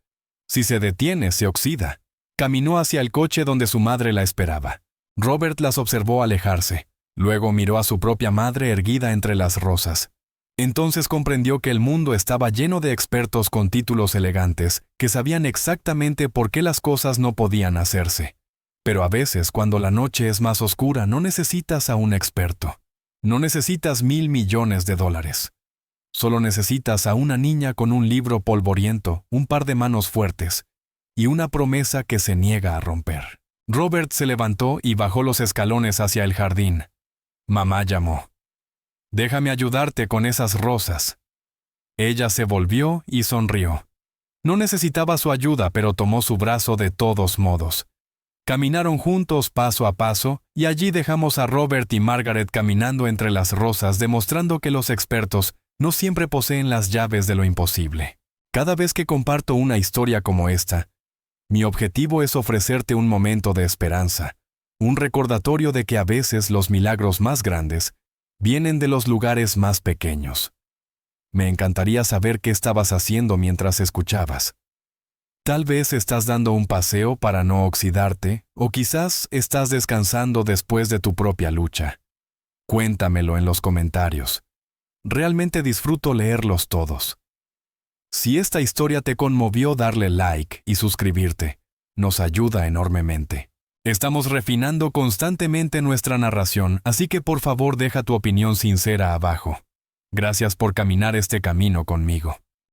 Si se detiene, se oxida. Caminó hacia el coche donde su madre la esperaba. Robert las observó alejarse. Luego miró a su propia madre erguida entre las rosas. Entonces comprendió que el mundo estaba lleno de expertos con títulos elegantes que sabían exactamente por qué las cosas no podían hacerse. Pero a veces, cuando la noche es más oscura, no necesitas a un experto. No necesitas $1,000 millones. Solo necesitas a una niña con un libro polvoriento, un par de manos fuertes y una promesa que se niega a romper. Robert se levantó y bajó los escalones hacia el jardín. Mamá llamó. «Déjame ayudarte con esas rosas». Ella se volvió y sonrió. No necesitaba su ayuda, pero tomó su brazo de todos modos. Caminaron juntos paso a paso, y allí dejamos a Robert y Margaret caminando entre las rosas, demostrando que los expertos no siempre poseen las llaves de lo imposible. Cada vez que comparto una historia como esta, mi objetivo es ofrecerte un momento de esperanza, un recordatorio de que a veces los milagros más grandes vienen de los lugares más pequeños. Me encantaría saber qué estabas haciendo mientras escuchabas. Tal vez estás dando un paseo para no oxidarte, o quizás estás descansando después de tu propia lucha. Cuéntamelo en los comentarios. Realmente disfruto leerlos todos. Si esta historia te conmovió, darle like y suscribirte nos ayuda enormemente. Estamos refinando constantemente nuestra narración, así que por favor deja tu opinión sincera abajo. Gracias por caminar este camino conmigo.